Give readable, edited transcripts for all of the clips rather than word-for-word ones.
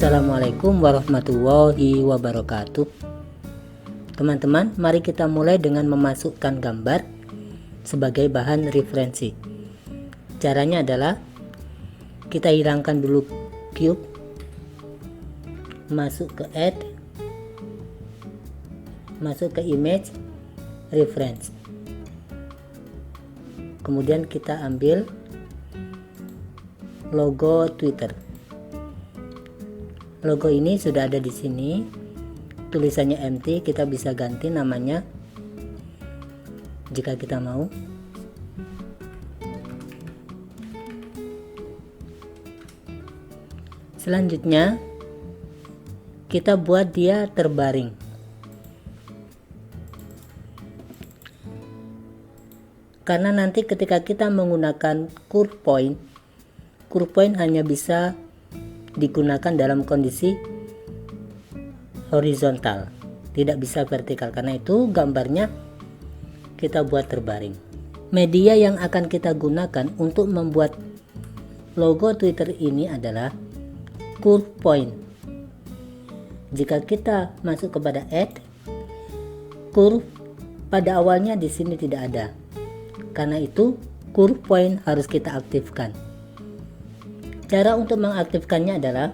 Assalamualaikum warahmatullahi wabarakatuh. Teman-teman, mari kita mulai dengan memasukkan gambar sebagai bahan referensi. Caranya adalah kita hilangkan dulu cube, masuk ke add, masuk ke image, reference. Kemudian kita ambil logo Twitter. Logo ini sudah ada di sini, tulisannya empty, kita bisa ganti namanya jika kita mau. Selanjutnya kita buat dia terbaring. Karena nanti ketika kita menggunakan curve point hanya bisa digunakan dalam kondisi horizontal, tidak bisa vertikal. Karena itu gambarnya kita buat terbaring. Media yang akan kita gunakan untuk membuat logo Twitter ini adalah curve point. Jika kita masuk kepada add, curve pada awalnya di sini tidak ada. Karena itu curve point harus kita aktifkan. Cara untuk mengaktifkannya adalah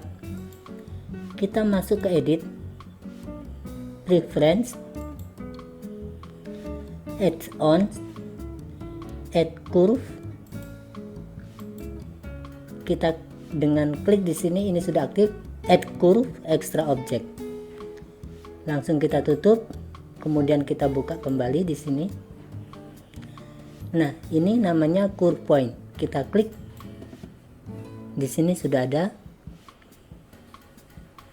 kita masuk ke edit, reference, add on, add curve. Kita dengan klik di sini, ini sudah aktif, add curve extra object. Langsung kita tutup, kemudian kita buka kembali di sini. Nah, ini namanya curve point. Kita klik. Di sini sudah ada,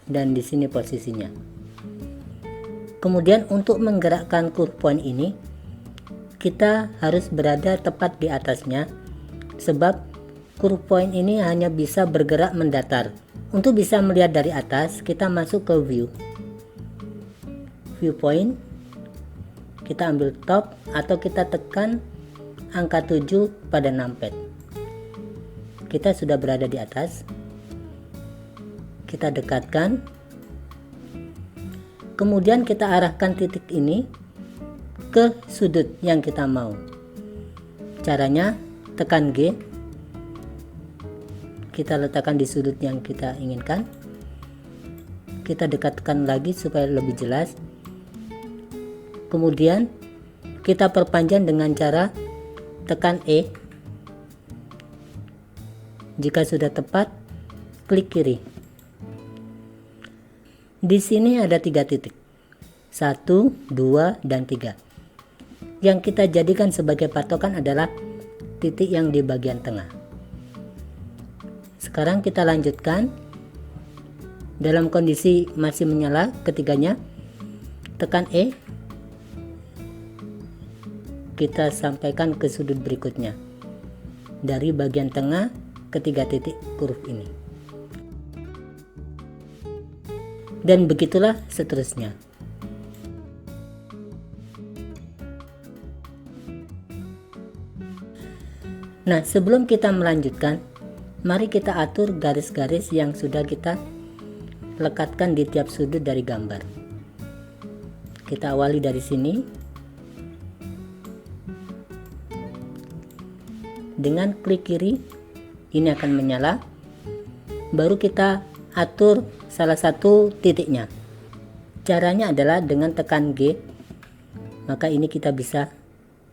dan di sini posisinya. Kemudian untuk menggerakkan curve point ini, kita harus berada tepat di atasnya, sebab curve point ini hanya bisa bergerak mendatar. Untuk bisa melihat dari atas, kita masuk ke viewpoint, kita ambil top atau kita tekan angka 7 pada numpad. Kita sudah berada di atas, kita dekatkan, kemudian kita arahkan titik ini ke sudut yang kita mau. Caranya tekan G, kita letakkan di sudut yang kita inginkan, kita dekatkan lagi supaya lebih jelas, kemudian kita perpanjang dengan cara tekan E. Jika sudah tepat, klik kiri. Di sini ada 3 titik, 1, 2, dan 3. Yang kita jadikan sebagai patokan adalah titik yang di bagian tengah. Sekarang kita lanjutkan. Dalam kondisi masih menyala ketiganya, tekan E. Kita sampaikan ke sudut berikutnya. Dari bagian tengah ketiga titik curve ini, dan begitulah seterusnya. Nah, sebelum kita melanjutkan, mari kita atur garis-garis yang sudah kita lekatkan di tiap sudut dari gambar. Kita awali dari sini. Dengan klik kiri, ini akan menyala. Baru kita atur salah satu titiknya. Caranya adalah dengan tekan G, maka ini kita bisa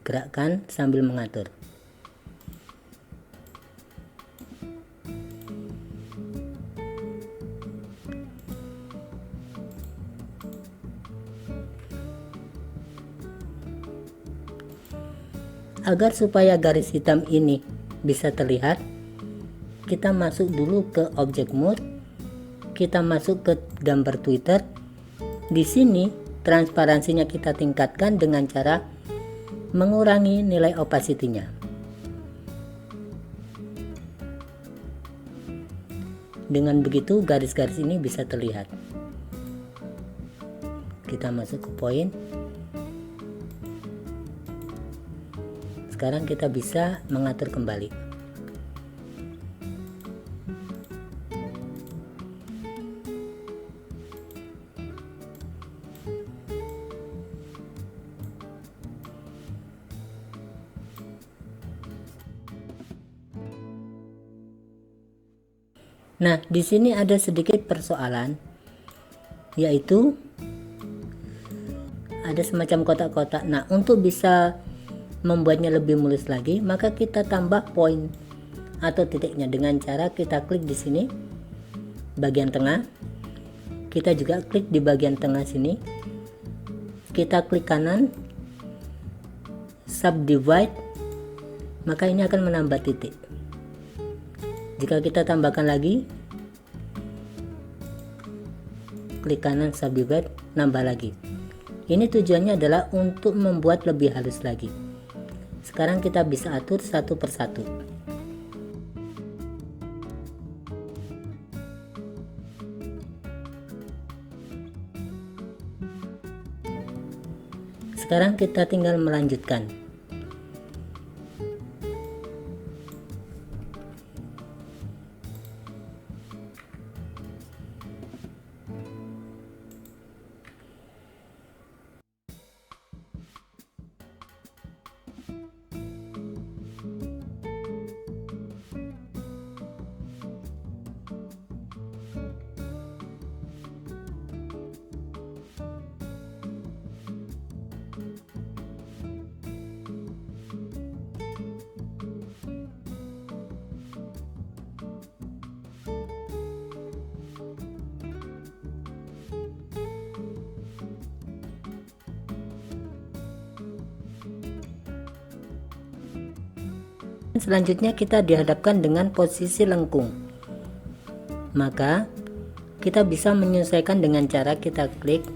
gerakkan sambil mengatur. Agar supaya garis hitam ini bisa terlihat, kita masuk dulu ke object mode, kita masuk ke gambar Twitter. Di sini transparansinya kita tingkatkan dengan cara mengurangi nilai opacity-nya. Dengan begitu garis-garis ini bisa terlihat. Kita masuk ke point. Sekarang kita bisa mengatur kembali. Nah, di sini ada sedikit persoalan, yaitu ada semacam kotak-kotak. Nah, untuk bisa membuatnya lebih mulus lagi, maka kita tambah poin atau titiknya dengan cara kita klik di sini bagian tengah. Kita juga klik di bagian tengah sini. Kita klik kanan, subdivide, maka ini akan menambah titik. Jika kita tambahkan lagi, klik kanan, subdivide, nambah lagi. Ini tujuannya adalah untuk membuat lebih halus lagi. Sekarang kita bisa atur satu persatu. Sekarang kita tinggal melanjutkan. Selanjutnya kita dihadapkan dengan posisi lengkung. Maka kita bisa menyesuaikan dengan cara kita klik,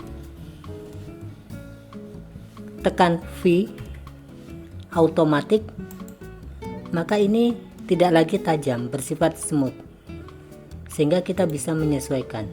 tekan V, automatik, maka ini tidak lagi tajam, bersifat smooth, sehingga kita bisa menyesuaikan.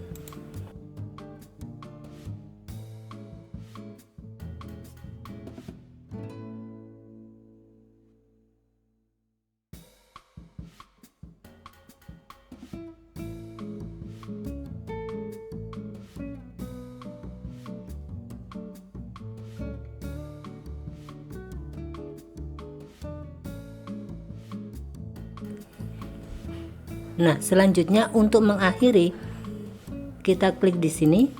Nah, selanjutnya untuk mengakhiri, kita klik di sini.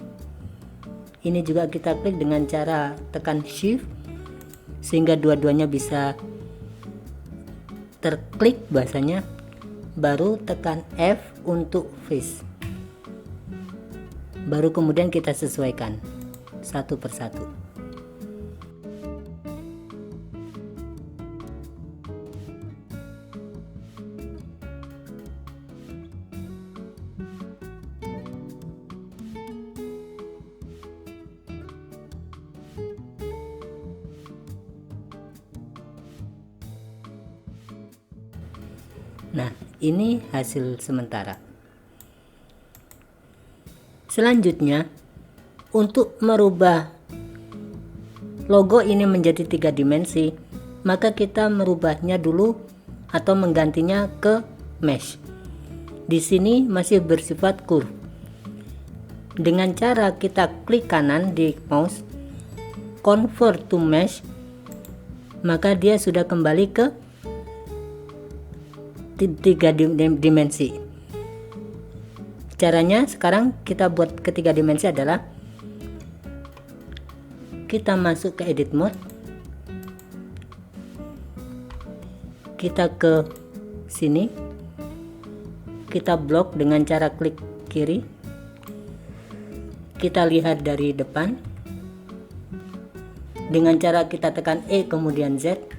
Ini juga kita klik dengan cara tekan Shift sehingga dua-duanya bisa terklik bahasanya. Baru tekan F untuk face. Baru kemudian kita sesuaikan satu persatu. Nah, ini hasil sementara. Selanjutnya, untuk merubah logo ini menjadi 3 dimensi, maka kita merubahnya dulu atau menggantinya ke mesh. Di sini masih bersifat curve. Dengan cara kita klik kanan di mouse, convert to mesh, maka dia sudah kembali ke 3 dimensi. Caranya sekarang kita buat ke 3 dimensi adalah kita masuk ke edit mode, kita ke sini, kita blok dengan cara klik kiri, kita lihat dari depan dengan cara kita tekan E kemudian Z,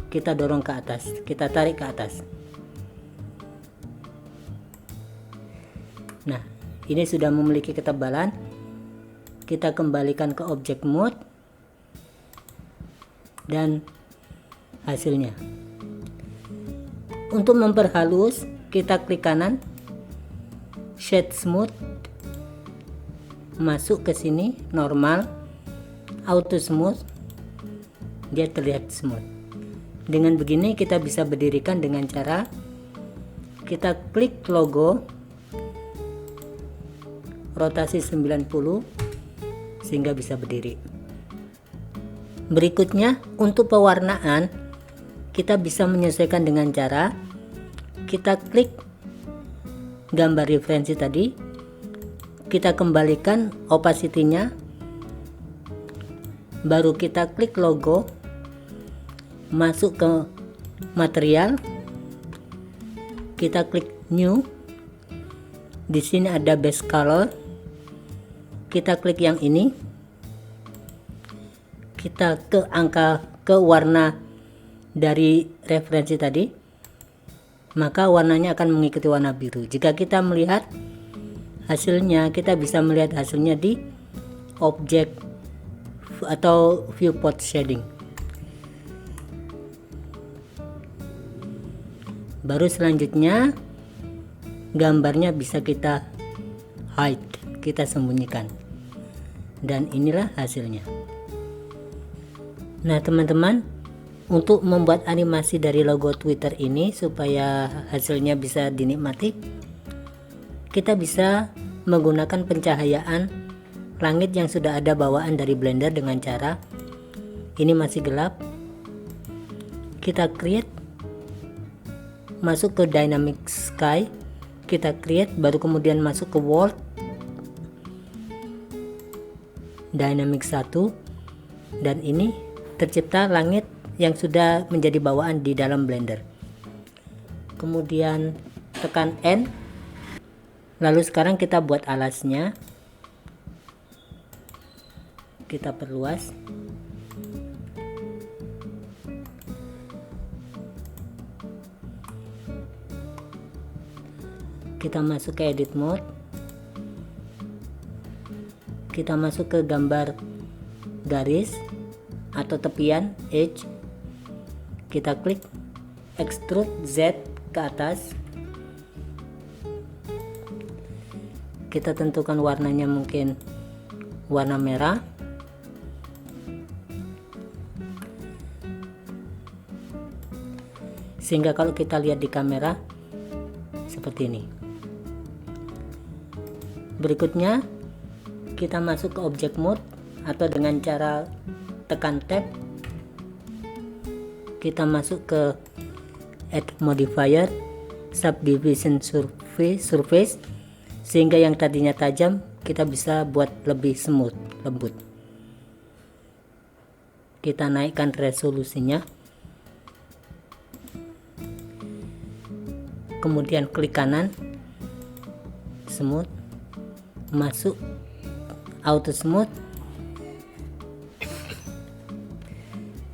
kita dorong ke atas, kita tarik ke atas. Nah, ini sudah memiliki ketebalan. Kita kembalikan ke object mode dan hasilnya. Untuk memperhalus, kita klik kanan, shade smooth, masuk ke sini, normal, auto smooth, dia terlihat smooth. Dengan begini kita bisa berdirikan dengan cara kita klik logo, rotasi 90 sehingga bisa berdiri. Berikutnya untuk pewarnaan, kita bisa menyesuaikan dengan cara kita klik gambar referensi tadi, kita kembalikan opacity-nya, baru kita klik logo, masuk ke material, kita klik new. Di sini ada base color, kita klik yang ini, kita ke warna dari referensi tadi, maka warnanya akan mengikuti warna biru. Jika kita melihat hasilnya, kita bisa melihat hasilnya di objek atau viewport shading. Baru selanjutnya gambarnya bisa kita hide, kita sembunyikan, dan inilah hasilnya. Nah teman-teman, untuk membuat animasi dari logo Twitter ini supaya hasilnya bisa dinikmati, kita bisa menggunakan pencahayaan langit yang sudah ada bawaan dari Blender dengan cara ini masih gelap, kita create, masuk ke dynamic sky, kita create, baru kemudian masuk ke world, dynamic 1, dan ini tercipta langit yang sudah menjadi bawaan di dalam Blender. Kemudian tekan N, lalu sekarang kita buat alasnya, kita perluas, kita masuk ke edit mode, kita masuk ke gambar garis atau tepian edge, kita klik extrude Z ke atas, kita tentukan warnanya mungkin warna merah, sehingga kalau kita lihat di kamera seperti ini. Berikutnya kita masuk ke object mode, atau dengan cara tekan tab kita masuk ke add modifier subdivision surface, sehingga yang tadinya tajam kita bisa buat lebih smooth, lembut. Kita naikkan resolusinya, kemudian klik kanan smooth, masuk auto smooth,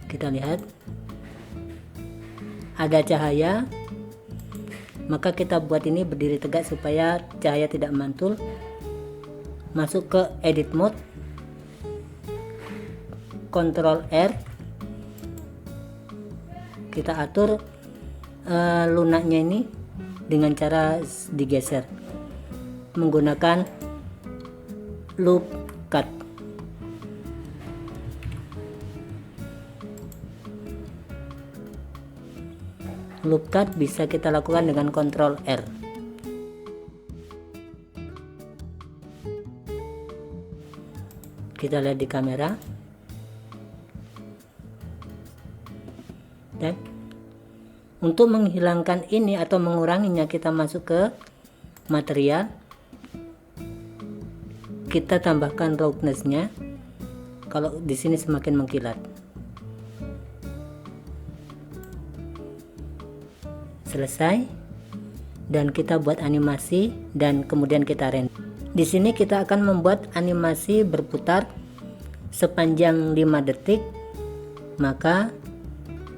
kita lihat ada cahaya, maka kita buat ini berdiri tegak supaya cahaya tidak mantul. Masuk ke edit mode, Ctrl R, kita atur lunaknya ini dengan cara digeser menggunakan loop cut. Loop cut bisa kita lakukan dengan Ctrl R. Kita lihat di kamera, dan untuk menghilangkan ini atau menguranginya, kita masuk ke material, kita tambahkan roughness-nya. Kalau di sini semakin mengkilat. Selesai, dan kita buat animasi dan kemudian kita render. Di sini kita akan membuat animasi berputar sepanjang 5 detik. Maka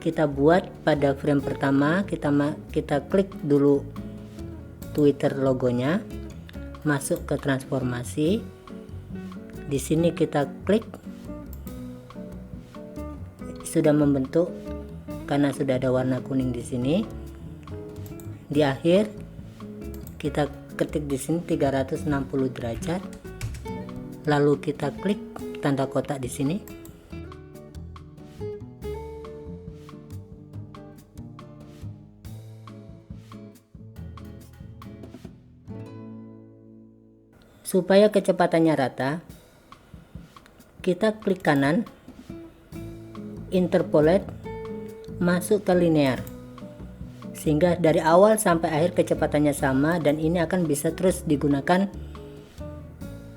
kita buat pada frame pertama, kita klik dulu Twitter logonya, masuk ke transformasi. Di sini kita klik, sudah membentuk karena sudah ada warna kuning di sini. Di akhir kita ketik di sini 360 derajat, lalu kita klik tanda kotak di sini. Supaya kecepatannya rata, kita klik kanan, interpolate, masuk ke linear, sehingga dari awal sampai akhir kecepatannya sama, dan ini akan bisa terus digunakan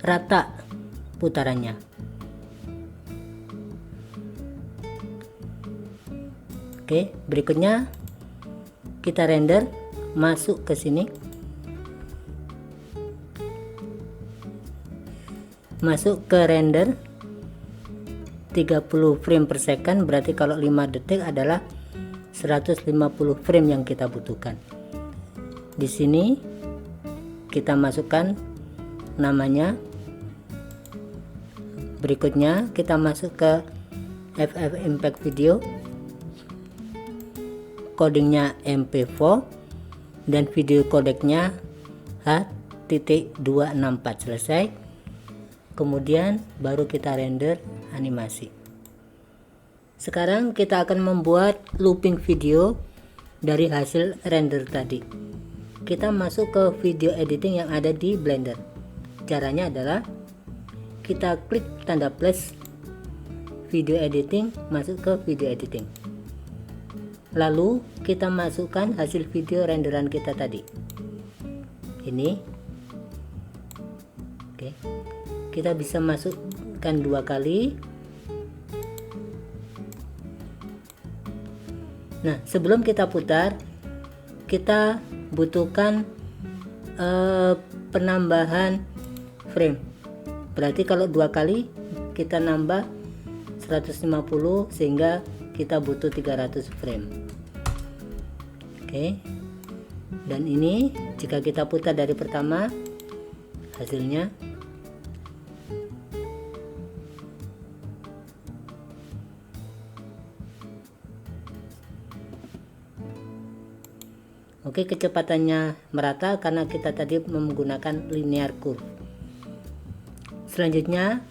rata putarannya. Oke, berikutnya kita render, masuk ke sini, masuk ke render 30 frame per second, berarti kalau 5 detik adalah 150 frame yang kita butuhkan. Di sini kita masukkan namanya. Berikutnya kita masuk ke FF Impact Video, codingnya MP4 dan video codecnya H.264. selesai. Kemudian baru kita render animasi. Sekarang kita akan membuat looping video dari hasil render tadi. Kita masuk ke video editing yang ada di Blender. Caranya adalah kita klik tanda plus video editing, masuk ke video editing. Lalu kita masukkan hasil video renderan kita tadi. Ini. Oke. Kita bisa masukkan 2 kali. Nah, sebelum kita putar, kita butuhkan penambahan frame. Berarti kalau 2 kali kita nambah 150, sehingga kita butuh 300 frame. Oke. Dan ini jika kita putar dari pertama, hasilnya oke, kecepatannya merata karena kita tadi menggunakan linear curve. Selanjutnya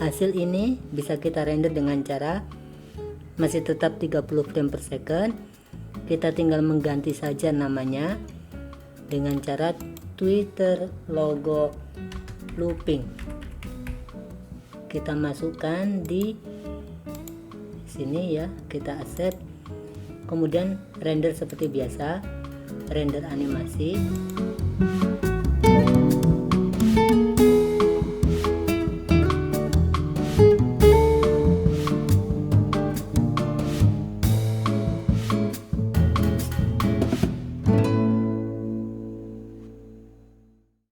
hasil ini bisa kita render dengan cara masih tetap 30 frame per second. Kita tinggal mengganti saja namanya dengan cara Twitter logo looping. Kita masukkan di sini ya, kita accept. Kemudian render seperti biasa, render animasi.